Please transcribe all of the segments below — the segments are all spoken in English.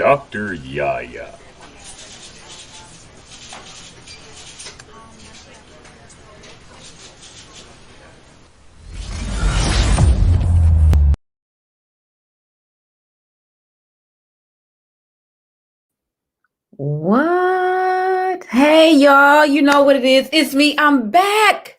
Dr. Yaya. What? Hey, y'all, you know what it is. It's me. I'm back.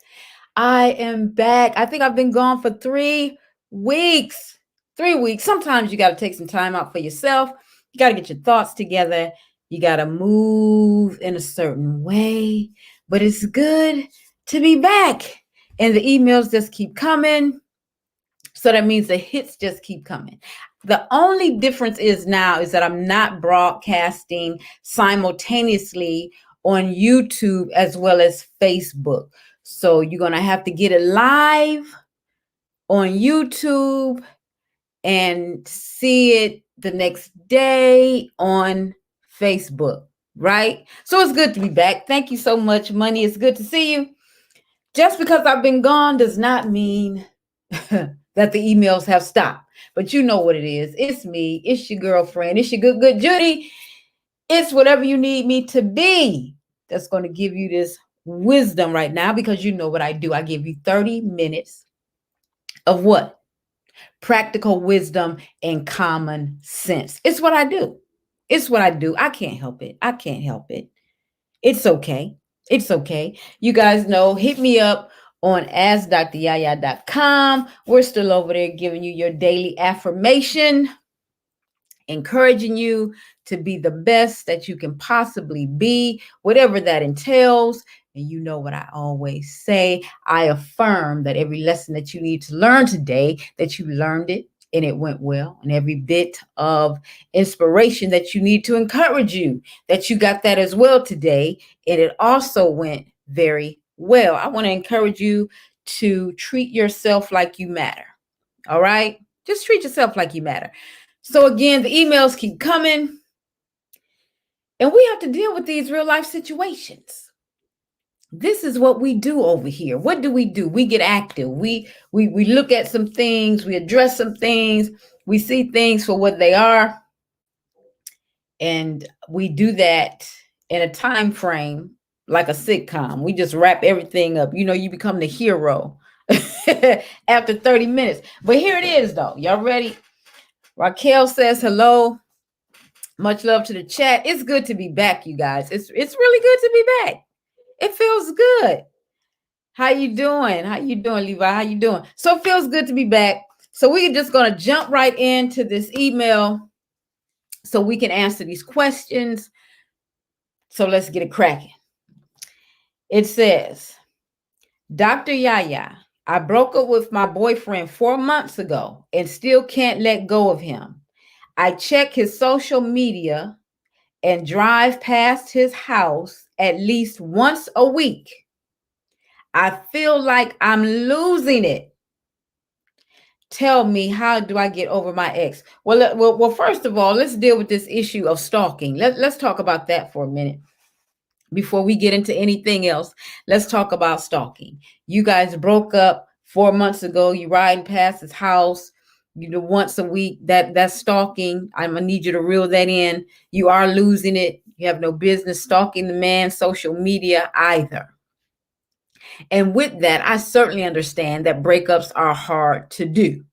I am back. I think I've been gone for 3 weeks. 3 weeks. Sometimes you got to take some time out for yourself. You got to get your thoughts together. You got to move in a certain way. But it's good to be back. And the emails just keep coming. So that means the hits just keep coming. The only difference is now is that I'm not broadcasting simultaneously on YouTube as well as Facebook. So you're going to have to get it live on YouTube and see it the next day on Facebook, right? So it's good to be back. Thank you so much, Money. It's good to see you. Just because I've been gone does not mean that the emails have stopped. But you know what it is. It's me. It's your girlfriend. It's your good Judy. It's whatever you need me to be that's going to give you this wisdom right now, because you know what I do. I give you 30 minutes of what? Practical wisdom and common sense. It's what I do. It's what I do. I can't help it. I can't help it. It's okay. It's okay. You guys know, hit me up on askdryaya.com. We're still over there giving you your daily affirmation, encouraging you to be the best that you can possibly be, whatever that entails. And you know what I always say, I affirm that every lesson that you need to learn today, that you learned it and it went well, and every bit of inspiration that you need to encourage you, that you got that as well today, and it also went very well. I want to encourage you to treat yourself like you matter. All right? Just treat yourself like you matter. So again, the emails keep coming, and we have to deal with these real life situations. This is what we do over here. What do? We get active. We look at some things, we address some things, we see things for what they are, and we do that in a time frame like a sitcom. We just wrap everything up. You know, you become the hero after 30 minutes. But here it is though. Y'all ready? Raquel says hello. Much love to the chat. It's good to be back, you guys. It's really good to be back. It feels good. How you doing? How you doing, Levi? How you doing? So it feels good to be back. So we're just going to jump right into this email so we can answer these questions. So let's get it cracking. It says, Dr. Yaya, I broke up with my boyfriend 4 months ago and still can't let go of him. I check his social media and drive past his house at least once a week. I feel like I'm losing it. Tell me, how do I get over my ex? Well, first of all, let's deal with this issue of stalking. Let's talk about that for a minute. Before we get into anything else, let's talk about stalking. You guys broke up 4 months ago. You riding past his house, you know, once a week. That's stalking. I'm gonna need you to reel that in. You are losing it. You have no business stalking the man, social media either. And with that, I certainly understand that breakups are hard to do.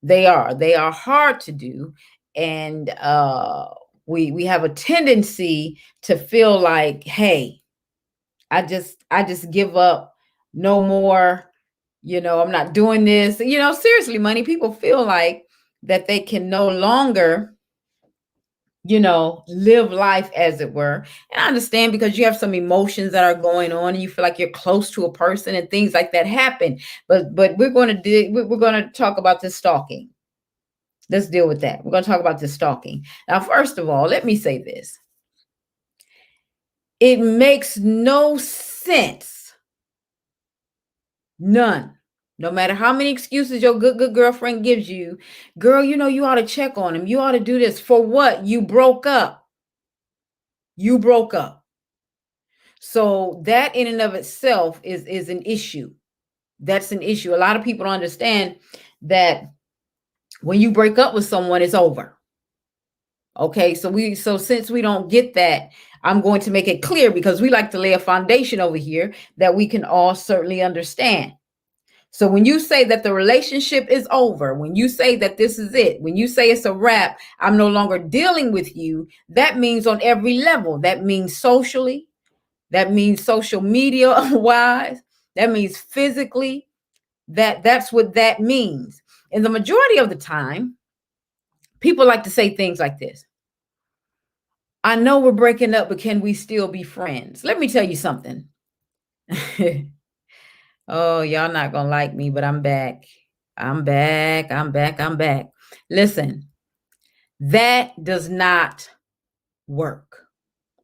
They are hard to do, and we have a tendency to feel like, hey, I just give up, no more, you know, I'm not doing this. You know, seriously, Money, people feel like that they can no longer, you know, live life as it were. And I understand, because you have some emotions that are going on and you feel like you're close to a person and things like that happen. But we're going to talk about this stalking. Let's deal with that. We're going to talk about this stalking. Now, first of all, let me say this. It makes no sense. None. No matter how many excuses your good girlfriend gives you, girl, you know, you ought to check on him. You ought to do this. For what? You broke up. You broke up. So that in and of itself is an issue. That's an issue. A lot of people don't understand that when you break up with someone, it's over. Okay, so since we don't get that, I'm going to make it clear because we like to lay a foundation over here that we can all certainly understand. So when you say that the relationship is over, when you say that this is it, when you say it's a wrap, I'm no longer dealing with you, that means on every level. That means socially, that means social media wise, that means physically, that's what that means. And the majority of the time, people like to say things like this. I know we're breaking up, but can we still be friends? Let me tell you something. Oh, y'all not gonna like me, but I'm back. I'm back. I'm back. I'm back. Listen, that does not work.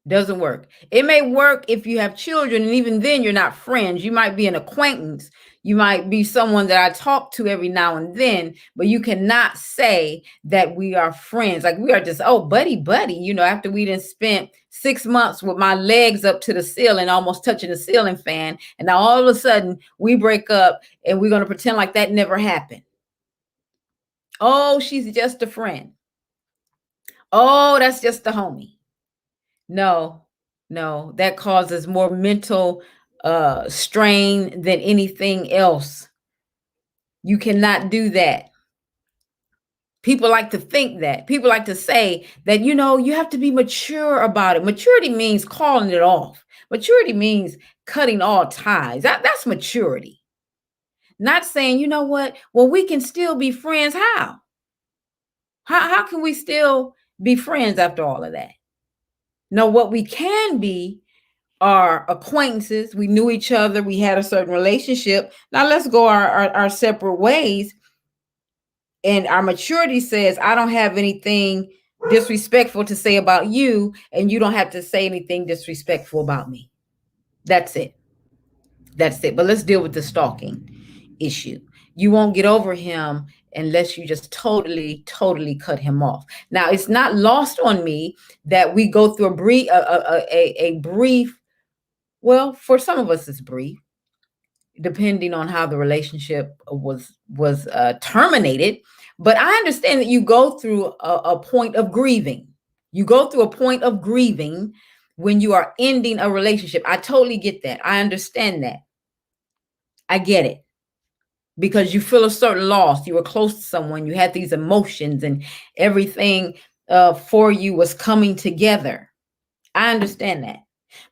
Doesn't work. It may work if you have children, and even then you're not friends. You might be an acquaintance. You might be someone that I talk to every now and then, but you cannot say that we are friends. Like we are just, oh, buddy, buddy. You know, after we done spent 6 months with my legs up to the ceiling, almost touching the ceiling fan, and now all of a sudden we break up and we're going to pretend like that never happened. Oh, she's just a friend. Oh, that's just a homie. No, no, that causes more mental strain than anything else. You cannot do that. People like to think that. People like to say that, you know, you have to be mature about it. Maturity means calling it off. Maturity means cutting all ties. That's maturity. Not saying, you know what? Well, we can still be friends. How? How can we still be friends after all of that? No, what we can be are acquaintances. We knew each other. We had a certain relationship. Now let's go our separate ways. And our maturity says, I don't have anything disrespectful to say about you, and you don't have to say anything disrespectful about me. That's it. That's it. But let's deal with the stalking issue. You won't get over him unless you just totally cut him off. Now, it's not lost on me that we go through a brief, well, for some of us it's brief, depending on how the relationship was terminated. But I understand that you go through a point of grieving. You go through a point of grieving when you are ending a relationship. I totally get that. I understand that. I get it. Because you feel a certain loss. You were close to someone. You had these emotions and everything for you was coming together. I understand that.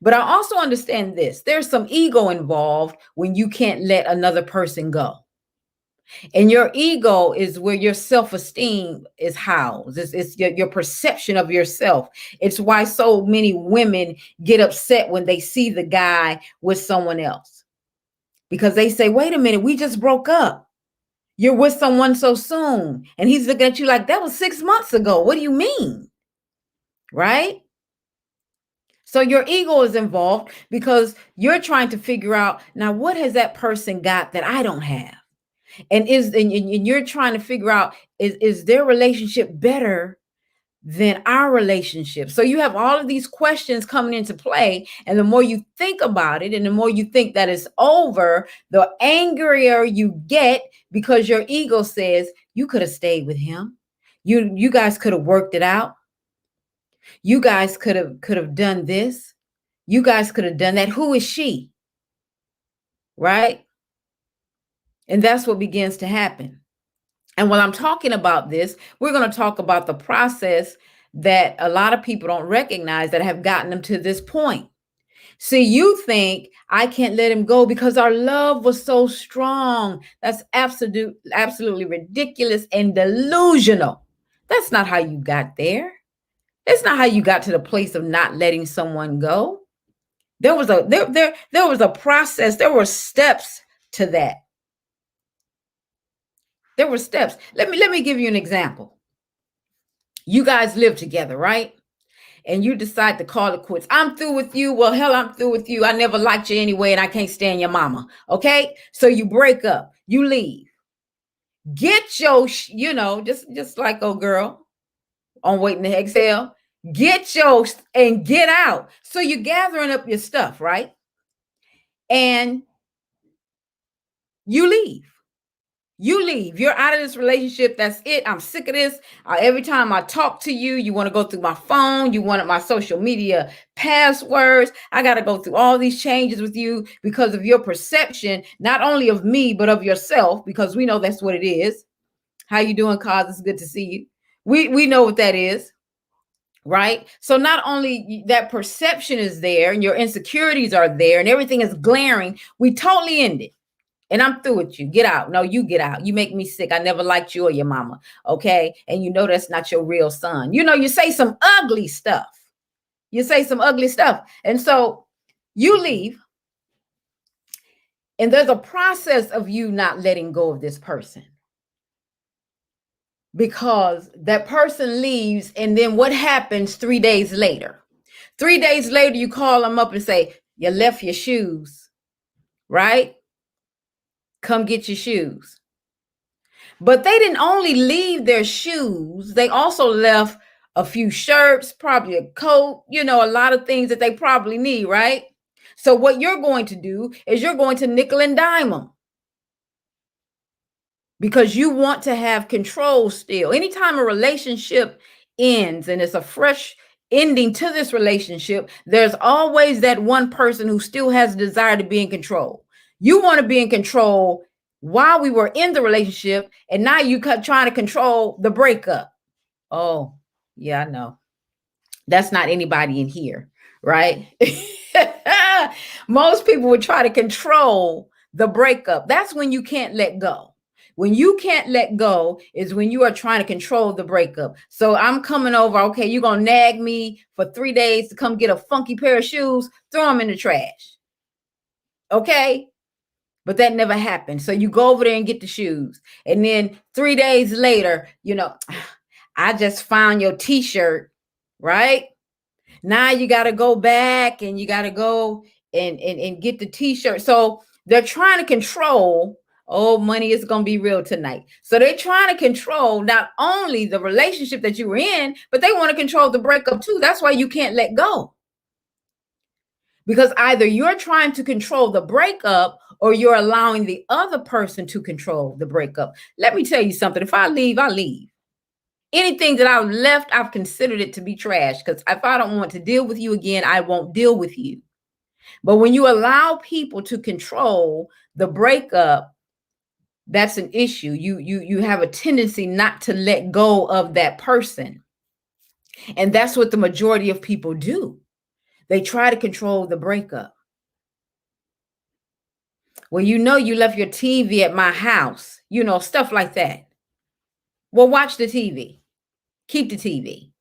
But I also understand this. There's some ego involved when you can't let another person go. And your ego is where your self-esteem is housed. It's your perception of yourself. It's why so many women get upset when they see the guy with someone else. Because they say, wait a minute, we just broke up. You're with someone so soon. And he's looking at you like, that was 6 months ago. What do you mean? Right? So your ego is involved because you're trying to figure out, now what has that person got that I don't have? And you're trying to figure out, is their relationship better than our relationship? So you have all of these questions coming into play. And the more you think about it and the more you think that it's over, the angrier you get because your ego says, you could have stayed with him. You guys could have worked it out. You guys could have done this. You guys could have done that. Who is she? Right? And that's what begins to happen. And while I'm talking about this, we're going to talk about the process that a lot of people don't recognize that have gotten them to this point. See, you think I can't let him go because our love was so strong. That's absolutely ridiculous and delusional. That's not how you got there. That's not how you got to the place of not letting someone go. There was a process. There were steps to that. There were steps. Let me give you an example. You guys live together, right? And you decide to call it quits. I'm through with you. Well, hell, I'm through with you. I never liked you anyway, and I can't stand your mama. Okay? So you break up. You leave. Get your, just like oh girl on Waiting to Exhale. Get your and get out. So you're gathering up your stuff, right? And you leave. You leave. You're out of this relationship. That's it. I'm sick of this. Every time I talk to you, you want to go through my phone. You wanted my social media passwords. I got to go through all these changes with you because of your perception, not only of me, but of yourself, because we know that's what it is. How you doing, Cause? It's good to see you. We know what that is. Right? So not only that perception is there and your insecurities are there and everything is glaring, we totally end it. And I'm through with you. Get out. No, you get out. You make me sick. I never liked you or your mama. Okay. And you know that's not your real son. You know, you say some ugly stuff. You say some ugly stuff. And so you leave. And there's a process of you not letting go of this person. Because that person leaves. And then what happens 3 days later? 3 days later, you call them up and say, you left your shoes, right? Come get your shoes. But they didn't only leave their shoes, they also left a few shirts, probably a coat, you know, a lot of things that they probably need, right? So what you're going to do is you're going to nickel and dime them because you want to have control still. Anytime a relationship ends and it's a fresh ending to this relationship, there's always that one person who still has a desire to be in control. You want to be in control while we were in the relationship, and now you trying to control the breakup. Oh, yeah, I know. That's not anybody in here, right? Most people would try to control the breakup. That's when you can't let go. When you can't let go is when you are trying to control the breakup. So I'm coming over. Okay, you're going to nag me for 3 days to come get a funky pair of shoes, throw them in the trash. Okay. But that never happened. So you go over there and get the shoes. And then 3 days later, you know, I just found your t-shirt, right? Now you got to go back and you got to go and get the t-shirt. So they're trying to control, oh, money is going to be real tonight. So they're trying to control not only the relationship that you were in, but they want to control the breakup too. That's why you can't let go. Because either you're trying to control the breakup or you're allowing the other person to control the breakup. Let me tell you something. If I leave, I leave. Anything that I've left, I've considered it to be trash, because if I don't want to deal with you again, I won't deal with you. But when you allow people to control the breakup, that's an issue. You have a tendency not to let go of that person. And that's what the majority of people do. They try to control the breakup. Well, you know, you left your TV at my house, you know, stuff like that. Well, watch the TV. Keep the TV.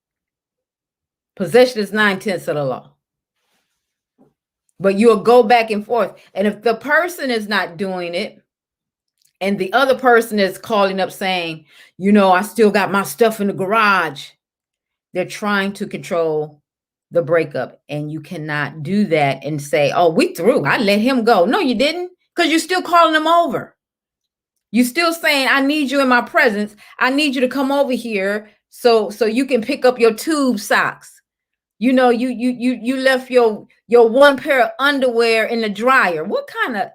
Possession is 9/10 of the law. But you'll go back and forth. And if the person is not doing it, and the other person is calling up saying, you know, I still got my stuff in the garage, they're trying to control the breakup. And you cannot do that and say, oh, we through. I let him go. No, you didn't, because you're still calling them over. You're still saying, I need you in my presence. I need you to come over here so you can pick up your tube socks. You know, you left your one pair of underwear in the dryer. What kind of,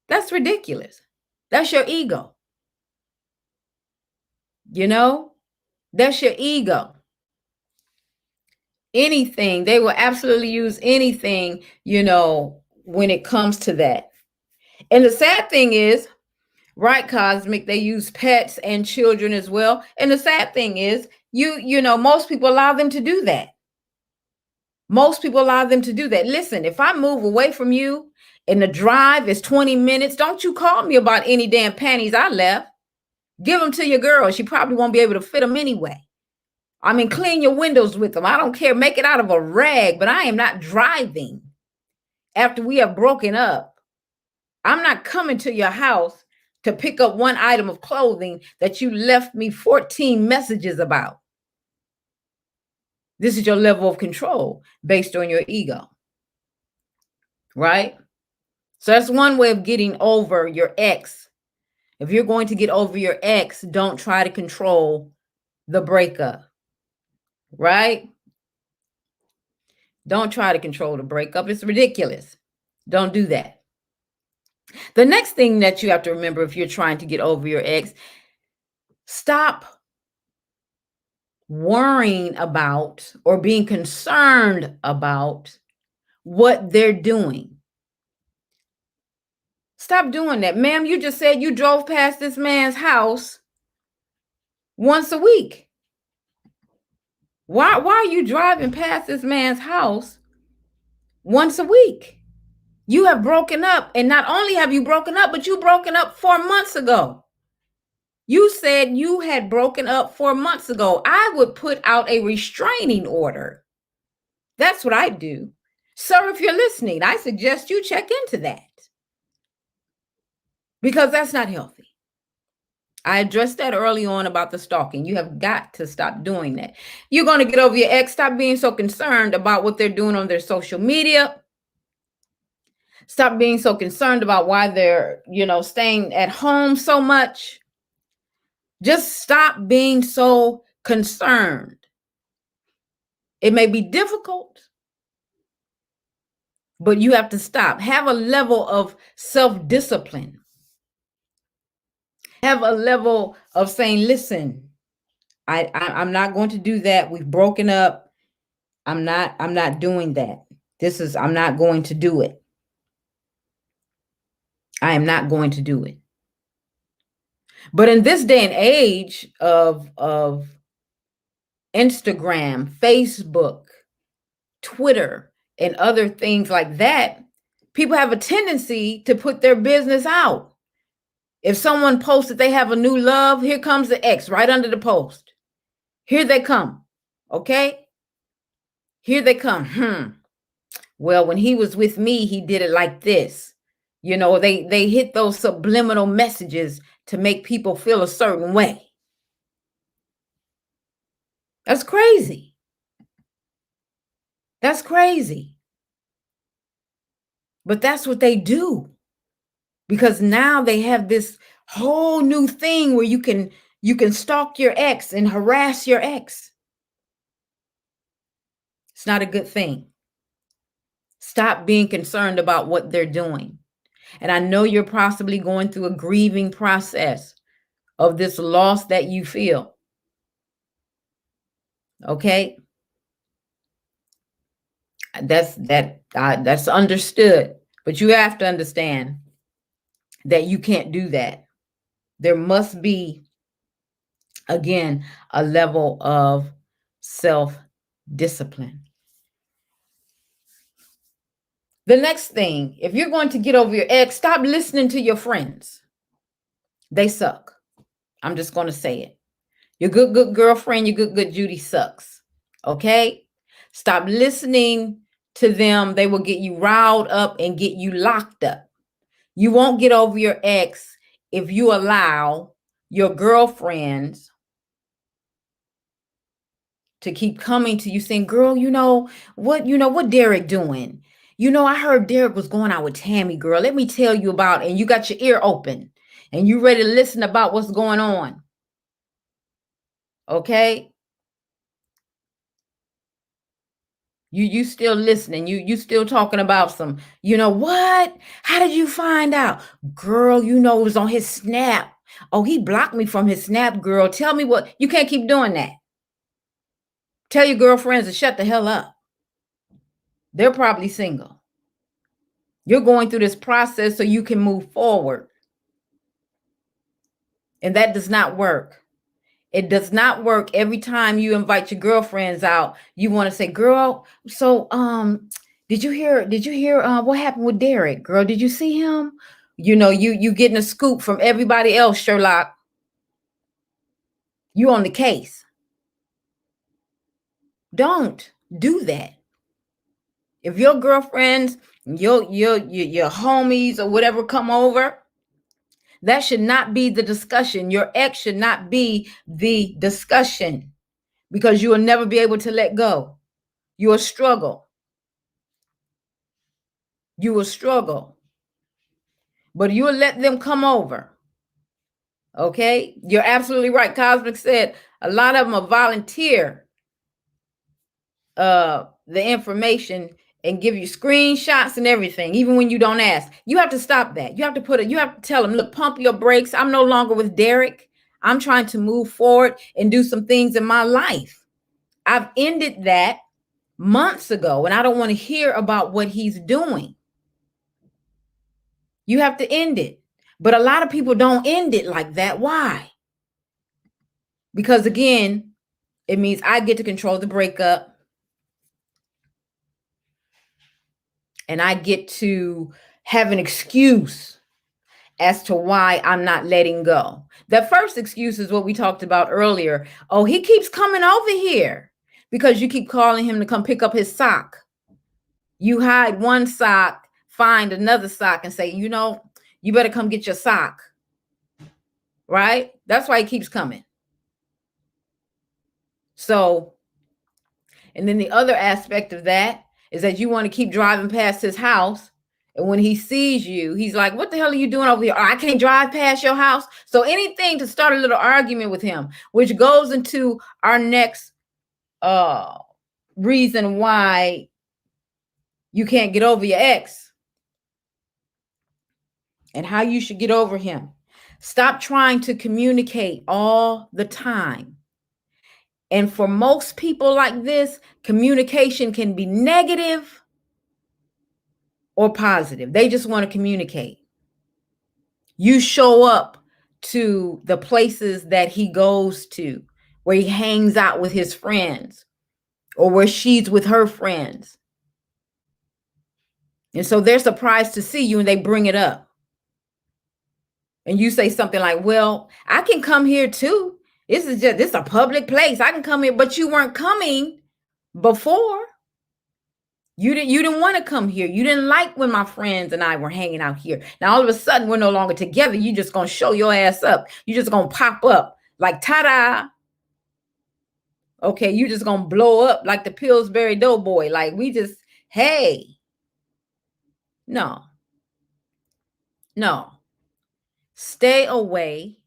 that's ridiculous. That's your ego. You know, that's your ego. Anything, they will absolutely use anything, you know, when it comes to that. And the sad thing is, right, Cosmic, they use pets and children as well. And the sad thing is, you know, most people allow them to do that. Most people allow them to do that. Listen, if I move away from you and the drive is 20 minutes, don't you call me about any damn panties I left. Give them to your girl. She probably won't be able to fit them anyway. I mean, clean your windows with them. I don't care. Make it out of a rag, but I am not driving after we have broken up. I'm not coming to your house to pick up one item of clothing that you left me 14 messages about. This is your level of control based on your ego, right? So that's one way of getting over your ex. If you're going to get over your ex, don't try to control the breakup, right? Don't try to control the breakup. It's ridiculous. Don't do that. The next thing that you have to remember if you're trying to get over your ex, stop worrying about or being concerned about what they're doing. Stop doing that. Ma'am, you just said you drove past this man's house once a week. Why are you driving past this man's house once a week? You have broken up, and not only have you broken up, but you broken up 4 months ago. You said you had broken up 4 months ago. I would put out a restraining order. That's what I do. Sir, if you're listening, I suggest you check into that, because that's not healthy. I addressed that early on about the stalking. You have got to stop doing that. You're going to get over your ex. Stop being so concerned about what they're doing on their social media. Stop being so concerned about why they're, staying at home so much. Just stop being so concerned. It may be difficult, but you have to stop. Have a level of self-discipline. Have a level of saying, listen, I'm not going to do that. We've broken up. I'm not doing that. I'm not going to do it. I am not going to do it. But in this day and age of Instagram, Facebook, Twitter, and other things like that, people have a tendency to put their business out. If someone posts that they have a new love, here comes the ex right under the post. Here they come. Okay? Here they come. Well, when he was with me, he did it like this. They hit those subliminal messages to make people feel a certain way. That's crazy. That's crazy. But that's what they do. Because now they have this whole new thing where you can stalk your ex and harass your ex. It's not a good thing. Stop being concerned about what they're doing. And I know you're possibly going through a grieving process of this loss that you feel. Okay? That's understood. But you have to understand that you can't do that. There must be, again, a level of self-discipline. The next thing, if you're going to get over your ex, stop listening to your friends. They suck. I'm just going to say it. Your good girlfriend, your good Judy sucks. Okay? Stop listening to them. They will get you riled up and get you locked up. You won't get over your ex if you allow your girlfriends to keep coming to you saying, girl, what Derek doing? I heard Derek was going out with Tammy, girl. Let me tell you about, and you got your ear open and you ready to listen about what's going on. Okay? You still listening. You still talking about some, what? How did you find out? Girl, it was on his Snap. Oh, he blocked me from his Snap, girl. Tell me what. You can't keep doing that. Tell your girlfriends to shut the hell up. They're probably single. You're going through this process so you can move forward. And that does not work. It does not work. Every time you invite your girlfriends out, you want to say, girl, so did you hear what happened with Derek? Girl, did you see him? You getting a scoop from everybody else, Sherlock. You on the case. Don't do that. If your girlfriends, your homies or whatever come over, that should not be the discussion. Your ex should not be the discussion, because you will never be able to let go. You will struggle. You will struggle. But you will let them come over. Okay? You're absolutely right. Cosmic said a lot of them will volunteer the information and give you screenshots and everything, even when you don't ask. You have to stop that. You have to tell him, look, pump your brakes. I'm no longer with Derek. I'm trying to move forward and do some things in my life. I've ended that months ago, and I don't want to hear about what he's doing. You have to end it. But a lot of people don't end it like that. Why? Because again, it means I get to control the breakup. And I get to have an excuse as to why I'm not letting go. The first excuse is what we talked about earlier. Oh, he keeps coming over here because you keep calling him to come pick up his sock. You hide one sock, find another sock, and say, you better come get your sock. Right? That's why he keeps coming. So, and then the other aspect of that is that you want to keep driving past his house. And when he sees you, he's like, what the hell are you doing over here? Oh, I can't drive past your house. So anything to start a little argument with him, which goes into our next reason why you can't get over your ex and how you should get over him. Stop trying to communicate all the time. And for most people like this, communication can be negative or positive. They just want to communicate. You show up to the places that he goes to, where he hangs out with his friends or where she's with her friends. And so they're surprised to see you and they bring it up. And you say something like, well, I can come here too. This is a public place. I can come here, but you weren't coming before. You didn't want to come here. You didn't like when my friends and I were hanging out here. Now, all of a sudden, we're no longer together. You just going to show your ass up. You just going to pop up like, ta-da. Okay, you just going to blow up like the Pillsbury Doughboy. Like, hey. No. Stay away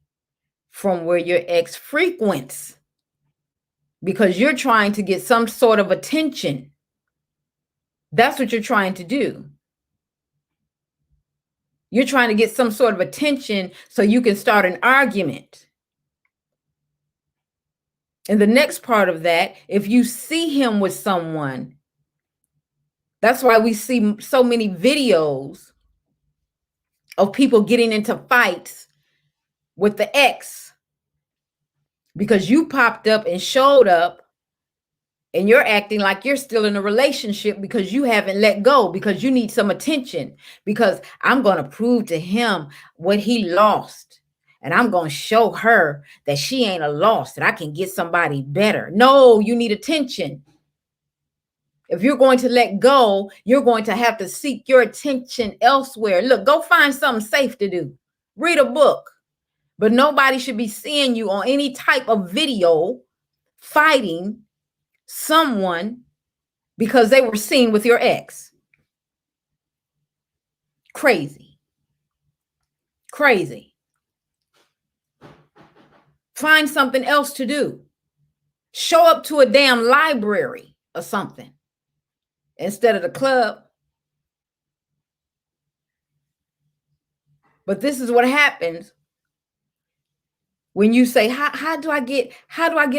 from where your ex frequents because you're trying to get some sort of attention. That's what you're trying to do. You're trying to get some sort of attention so you can start an argument. And the next part of that, if you see him with someone, that's why we see so many videos of people getting into fights with the ex because you popped up and showed up and you're acting like you're still in a relationship because you haven't let go, because you need some attention, because I'm going to prove to him what he lost. And I'm going to show her that she ain't a loss, that I can get somebody better. No, you need attention. If you're going to let go, you're going to have to seek your attention elsewhere. Look, go find something safe to do. Read a book. But nobody should be seeing you on any type of video fighting someone because they were seen with your ex. Crazy. Find something else to do. Show up to a damn library or something instead of the club. But this is what happens when you say, how do I get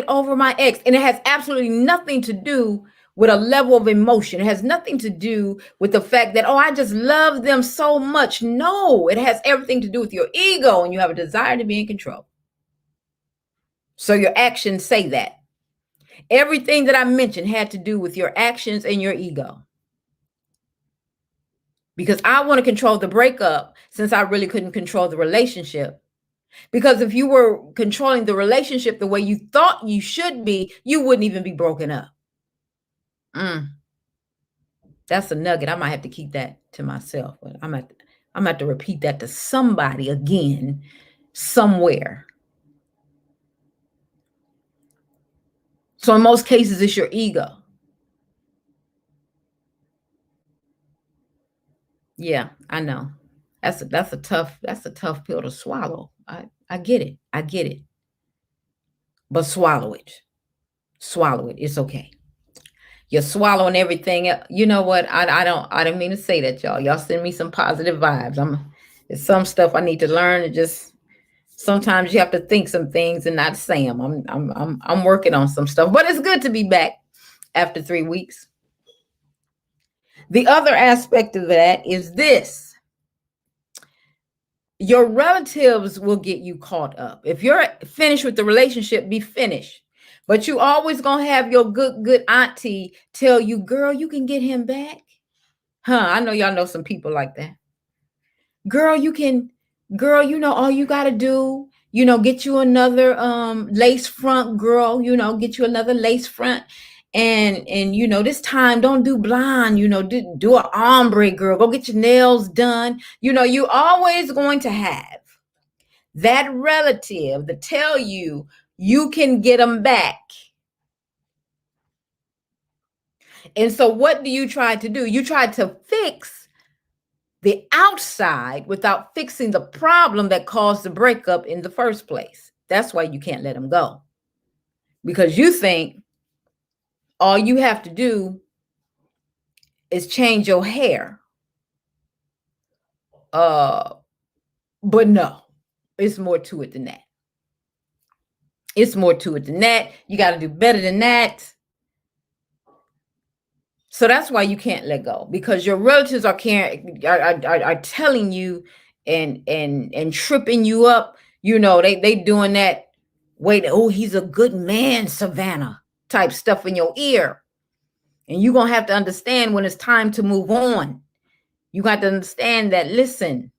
over my ex? And it has absolutely nothing to do with a level of emotion. It has nothing to do with the fact that, I just love them so much. No, it has everything to do with your ego, and you have a desire to be in control. So your actions say that. Everything that I mentioned had to do with your actions and your ego. Because I want to control the breakup since I really couldn't control the relationship. Because if you were controlling the relationship the way you thought you should be, you wouldn't even be broken up. That's a nugget. I might have to keep that to myself. But I'm going to have to repeat that to somebody again, somewhere. So in most cases, it's your ego. Yeah, I know. That's a tough pill to swallow. I get it. But swallow it. It's okay. You're swallowing everything up. You know what? I don't mean to say that, y'all. Y'all send me some positive vibes. It's some stuff I need to learn. And just sometimes you have to think some things and not say them. I'm working on some stuff, but it's good to be back after 3 weeks. The other aspect of that is this. Your relatives will get you caught up. If you're finished with the relationship, be finished. But you always gonna have your good auntie tell you, girl, you can get him back. I know y'all know some people like that. Girl, you know, all you gotta do, get you another lace front, girl, get you another lace front. And this time don't do blonde, do an ombre, girl. Go get your nails done. You always going to have that relative to tell you you can get them back. And so what do you try to do? You try to fix the outside without fixing the problem that caused the breakup in the first place. That's why you can't let them go. Because you think all you have to do is change your hair. But no, it's more to it than that. It's more to it than that. You got to do better than that. So that's why you can't let go, because your relatives are telling you and tripping you up. They doing that. Wait, oh, he's a good man, Savannah type stuff in your ear. And you're going to have to understand when it's time to move on. You got to understand that, listen,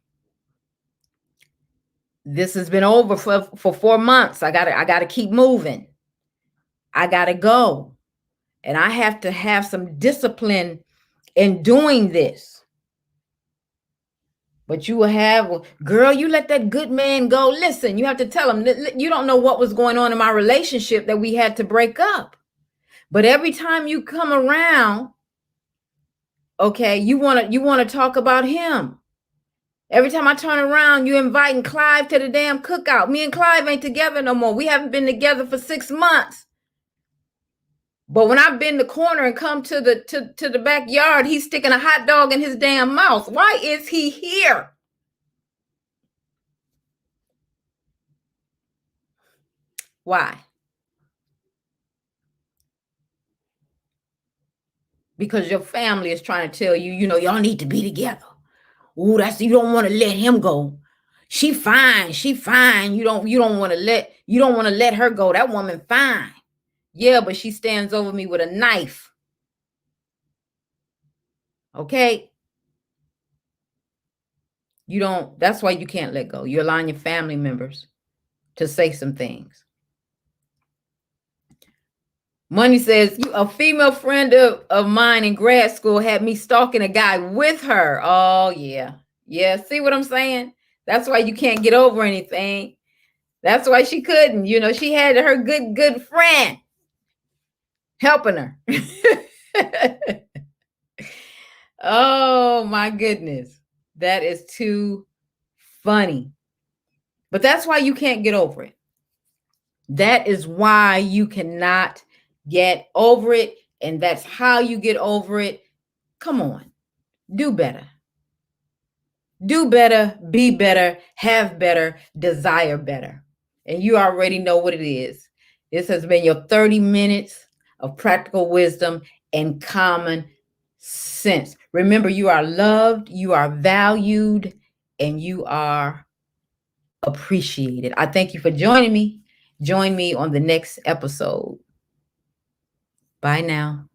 this has been over for 4 months. I gotta keep moving. I gotta go. And I have to have some discipline in doing this. But you will have, girl, you let that good man go. Listen, you have to tell him, you don't know what was going on in my relationship that we had to break up. But every time you come around, okay, you want to talk about him. Every time I turn around, you inviting Clive to the damn cookout. Me and Clive ain't together no more. We haven't been together for 6 months. But when I've been the corner and come to the backyard, he's sticking a hot dog in his damn mouth. Why is he here? Why? Because your family is trying to tell you, y'all need to be together. Ooh, you don't want to let him go. She fine. You don't want to let her go. That woman fine. Yeah, but she stands over me with a knife. Okay? That's why you can't let go. You're allowing your family members to say some things. Money says, a female friend of mine in grad school had me stalking a guy with her. Oh, yeah. Yeah, see what I'm saying? That's why you can't get over anything. That's why she couldn't. She had her good friend helping her. Oh, my goodness. That is too funny. But that's why you can't get over it. That is why you cannot get over it. And that's how you get over it. Come on. Do better. Do better, be better, have better, desire better. And you already know what it is. This has been your 30 minutes of practical wisdom and common sense. Remember, you are loved, you are valued, and you are appreciated. I thank you for joining me. Join me on the next episode. Bye now.